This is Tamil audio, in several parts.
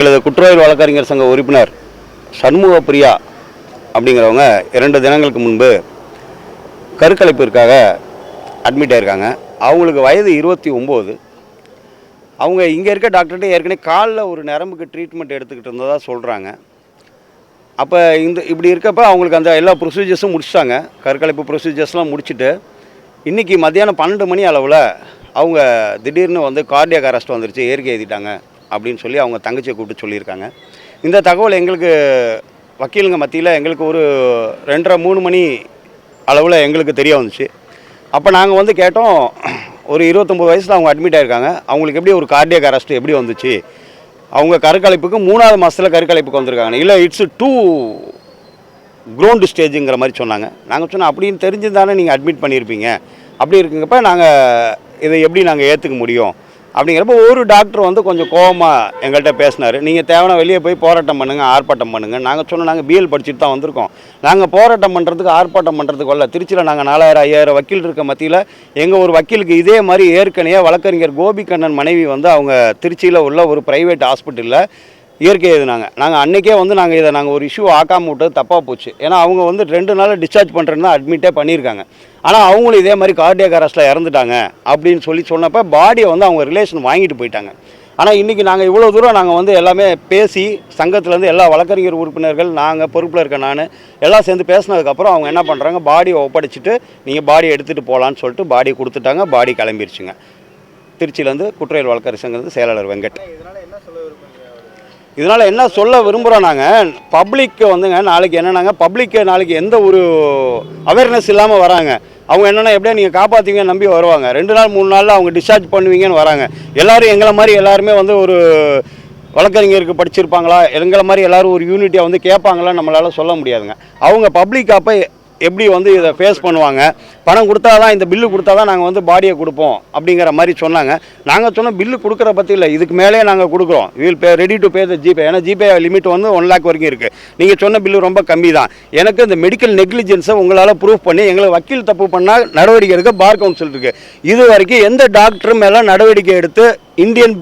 குற்றவியல் வழக்கறிஞர் சங்க உறுப்பினர் சண்முக பிரியா அப்படிங்கிறவங்க 2 தினங்களுக்கு முன்பு கருக்கலைப்பிற்காக அட்மிட் ஆகியிருக்காங்க. அவங்களுக்கு வயது 29. அவங்க இங்கே இருக்க டாக்டர்கிட்ட ஏற்கனவே காலில் ஒரு நரம்புக்கு ட்ரீட்மெண்ட் எடுத்துக்கிட்டு இருந்ததாக சொல்கிறாங்க. அப்போ இப்படி இருக்கப்போ அவங்களுக்கு அந்த எல்லா ப்ரொசீஜர்ஸும் முடிச்சிட்டாங்க. கருக்கலைப்பு ப்ரொசீஜர்ஸ்லாம் முடிச்சுட்டு இன்றைக்கி மத்தியானம் 12 மணி அளவில் அவங்க திடீர்னு கார்டியாக் அரெஸ்ட் வந்துருச்சு, இயற்கை எழுதிட்டாங்க அப்படின்னு சொல்லி அவங்க தங்கச்சியை கூப்பிட்டு சொல்லியிருக்காங்க. இந்த தகவல் எங்களுக்கு வக்கீலுங்க மத்தியில் எங்களுக்கு ஒரு 2:30-3 மணி அளவில் எங்களுக்கு தெரிய வந்துச்சு. அப்போ நாங்கள் கேட்டோம், ஒரு 29 வயசில் அவங்க அட்மிட் ஆகிருக்காங்க, அவங்களுக்கு எப்படி ஒரு கார்டியாக் அரெஸ்ட் எப்படி வந்துச்சு, அவங்க கருக்கலைப்புக்கு 3ஆவது மாதத்தில் கருக்கலைப்புக்கு வந்திருக்காங்க, இல்லை இட்ஸ் 2 க்ரோண்ட் ஸ்டேஜுங்கிற மாதிரி சொன்னாங்க. நாங்கள் சொன்னோம், அப்படின்னு தெரிஞ்சு தானே நீங்கள் அட்மிட் பண்ணியிருப்பீங்க, அப்படி இருக்குங்கப்ப நாங்கள் இதை எப்படி நாங்கள் ஏற்றுக்க முடியும் அப்படிங்கிறப்ப ஒரு டாக்டர் கொஞ்சம் கோபமாக எங்கள்கிட்ட பேசினார். நீங்கள் தேவையான வெளியே போய் போராட்டம் பண்ணுங்கள், ஆர்ப்பாட்டம் பண்ணுங்கள். நாங்கள் சொன்னோம், நாங்கள் பிஎல் படிச்சுட்டு தான் வந்திருக்கோம், நாங்கள் போராட்டம் பண்ணுறதுக்கு ஆர்ப்பாட்டம் பண்ணுறதுக்கு வரல. திருச்சியில் நாங்கள் 4000-5000 வக்கீல் இருக்க மத்தியில் எங்கள் ஒரு வக்கீலுக்கு இதே மாதிரி ஏற்கனவே வழக்கறிஞர் கோபிகண்ணன் மனைவி அவங்க திருச்சியில் உள்ள ஒரு ப்ரைவேட் ஹாஸ்பிட்டலில் இயற்கை எழுதினாங்க. நாங்கள் அன்றைக்கே நாங்கள் இதை ஒரு இஷ்யூ ஆக்காமல் விட்டது தப்பாக போச்சு. ஏன்னா அவங்க 2 நாள் டிஸ்சார்ஜ் பண்ணுறேன்னு தான் அட்மிட்டே பண்ணியிருக்காங்க. ஆனால் அவங்களும் இதே மாதிரி கார்டியாக் அரெஸ்ட்டில் இறந்துட்டாங்க அப்படின்னு சொன்னப்போ பாடியை அவங்க ரிலேஷன் வாங்கிட்டு போயிட்டாங்க. ஆனால் இன்றைக்கி நாங்கள் இவ்வளோ தூரம் நாங்கள் எல்லாமே பேசி சங்கத்துலேருந்து எல்லா வழக்கறிஞர் உறுப்பினர்கள், நாங்கள் பொறுப்பில் இருக்க நான் எல்லாம் சேர்ந்து பேசினதுக்கப்புறம் அவங்க என்ன பண்ணுறாங்க, பாடியை ஒப்படைச்சிட்டு நீங்கள் பாடியை எடுத்துகிட்டு போகலான்னு சொல்லிட்டு பாடியை கொடுத்துட்டாங்க. பாடி கிளம்பிருச்சுங்க. திருச்சியிலேருந்து குற்றவியல் வழக்கறிஞர் சங்கத்து செயலாளர் வெங்கட். இதனால் என்ன சொல்ல விரும்புகிறோம், நாங்கள் பப்ளிக்கு நாளைக்கு என்னென்னாங்க, பப்ளிக்கு நாளைக்கு எந்த ஒரு அவேர்னஸ் இல்லாமல் வராங்க. அவங்க என்னென்னா எப்படியா நீங்கள் காப்பாற்றுவீங்கன்னு நம்பி வருவாங்க. 2 நாள் 3 நாளில் அவங்க டிஸ்சார்ஜ் பண்ணுவீங்கன்னு வராங்க. எல்லோரும் எங்களை மாதிரி எல்லாருமே ஒரு வழக்கறிஞருக்கு படிச்சிருப்பாங்களா, எங்களை மாதிரி எல்லோரும் ஒரு யூனிட்டியாக கேட்பாங்களா நம்மளால் சொல்ல முடியாதுங்க. அவங்க பப்ளிக் அப்போ எப்படி இதை ஃபேஸ் பண்ணுவாங்க, பணம் கொடுத்தா தான், இந்த பில்லு கொடுத்தா தான் நாங்கள் பாடியை கொடுப்போம் அப்படிங்கிற மாதிரி சொன்னாங்க. நாங்கள் சொன்ன பில்லு கொடுக்குற பற்றி இல்லை, இதுக்கு மேலே நாங்கள் கொடுக்குறோம், will pay ready to pay the GPay. ஏன்னா ஜிபே லிமிட் 1 lakh வரைக்கும் இருக்குது. நீங்கள் சொன்ன பில்லு ரொம்ப கம்மி தான். எனக்கு இந்த மெடிக்கல் நெக்லிஜென்ஸை உங்களால் ப்ரூவ் பண்ணி எங்களுக்கு வக்கீல் தப்பு பண்ணால் நடவடிக்கை எடுக்க பார் கவுன்சில் இருக்குது. இது வரைக்கும் எந்த டாக்டரும் மேலே நடவடிக்கை எடுத்து இந்தியன்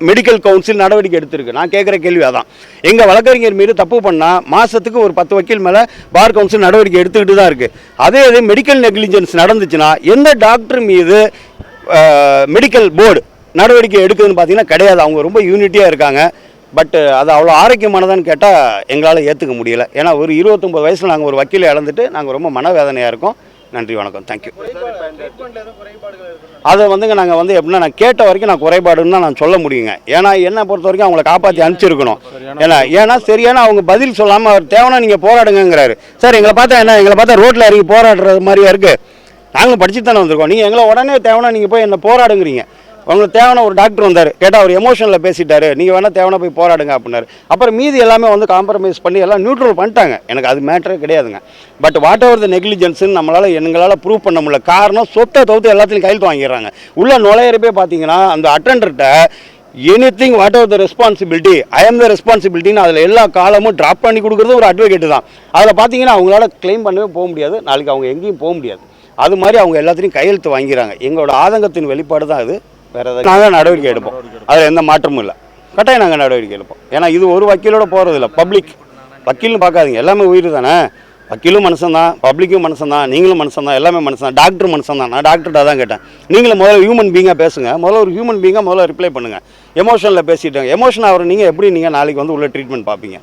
மெடிக்கல் கவுன்சில் நடவடிக்கை எடுத்திருக்கு. நான் கேட்குற கேள்வி அதான். எங்கள் வழக்கறிஞர் மீது தப்பு பண்ணால் மாதத்துக்கு ஒரு 10 வக்கீல் மேலே பார் கவுன்சில் நடவடிக்கை எடுத்துக்கிட்டு தான் இருக்குது. அதே மெடிக்கல் நெக்லிஜென்ஸ் நடந்துச்சுன்னா எந்த டாக்டர் மீது மெடிக்கல் போர்டு நடவடிக்கை எடுக்குதுன்னு பார்த்தீங்கன்னா கிடையாது. அவங்க ரொம்ப யூனிட்டியாக இருக்காங்க. பட் அது அவ்வளோ ஆரோக்கியமானதான்னு கேட்டால் எங்களால் ஏற்றுக்க முடியலை. ஏன்னா ஒரு 29 வயசில் நாங்கள் ஒரு வக்கீலை இழந்துட்டு நாங்கள் ரொம்ப மனவேதனையாக இருக்கோம். நன்றி, வணக்கம், தேங்க்யூ. அதை நாங்கள் எப்படின்னா, நான் கேட்ட வரைக்கும் நான் குறைபாடுன்னு தான் நான் சொல்ல முடியுங்க. ஏன்னா என்னை பொறுத்த வரைக்கும் அவங்கள காப்பாற்றி அனுப்பிச்சிருக்கணும். ஏன்னா சரியான அவங்க பதில் சொல்லாமல் அவர் தேவைன்னா நீங்கள் போராடுங்கிறாரு. சார் எங்களை பார்த்தா ரோட்டில் இறங்கி போராடுறது மாதிரியா இருக்குது? நாங்களும் படிச்சுட்டு தானே வந்திருக்கோம். நீங்கள் எங்களை உடனே தேவைன்னா நீங்கள் போய் என்ன போராடுங்கிறீங்க. உங்களுக்கு தேவையான ஒரு டாக்டர் வந்தார், கேட்டால் அவர் எமோஷனில் பேசிட்டாரு, நீங்கள் வேணால் தேவைன்னா போய் போராடுங்க அப்படின்னாரு. அப்புறம் மீதி எல்லாமே காம்ப்ரமைஸ் பண்ணி எல்லாம் நியூட்ரல் பண்ணிட்டாங்க. எனக்கு அது மேட்டரே கிடையாதுங்க. பட் வாட் எவர் த நெக்லிஜென்ஸ்ன்னு எங்களால் ப்ரூவ் பண்ண முடியல. காரணம் சொத்தை தவிர்த்து எல்லாத்துலையும் கையெழுத்து வாங்கிடுறாங்க. உள்ள நுழையிறப்பே பார்த்தீங்கன்னா அந்த அட்டெண்டர்கிட்ட anything what ever the responsibility, I am the ரெஸ்பான்சிபிலிட்டின்னு அதில் எல்லா காலமும் ட்ராப் பண்ணி கொடுக்குறது ஒரு அட்வொகேட்டு தான். அதில் பார்த்தீங்கன்னா அவங்களால கிளைம் பண்ணவே போக முடியாது, நாளைக்கு அவங்க எங்கேயும் போக முடியாது. அது மாதிரி அவங்க எல்லாத்துலேயும் கையெழுத்து வாங்கிறாங்க. எங்களோட ஆதங்கத்தின் வெளிப்பாடு தான் அது. வேறு ஏதாவது நாங்கள் நடவடிக்கை எடுப்போம், அதில் எந்த மாற்றமும் இல்லை. கட்டாயம் நாங்கள் நடவடிக்கை எடுப்போம். ஏன்னா இது ஒரு வக்கீலோட போகிறது இல்லை. பப்ளிக் வக்கீல்னு பார்க்காதீங்க, எல்லாமே உயிர் தானே. வக்கீலும் மனுஷன் தான், பப்ளிக்கும் மனுஷன் தான், நீங்களும் மனுஷன் தான், எல்லாமே மனுஷன் தான். டாக்டர் மனுஷன் தான். நான் டாக்டர்கிட்ட தான் கேட்டேன், நீங்களும் முதல்ல ஹியூமன் பீங்காக பேசுங்க, முதல்ல ஒரு ஹியூமன் பீங்காக முதல்ல ரிப்ளை பண்ணுங்கள். எமோஷனில் பேசிட்டாங்க, எமோஷன் ஆகிற நீங்கள் எப்படி நாளைக்கு உள்ள ட்ரீட்மெண்ட் பார்ப்பீங்க?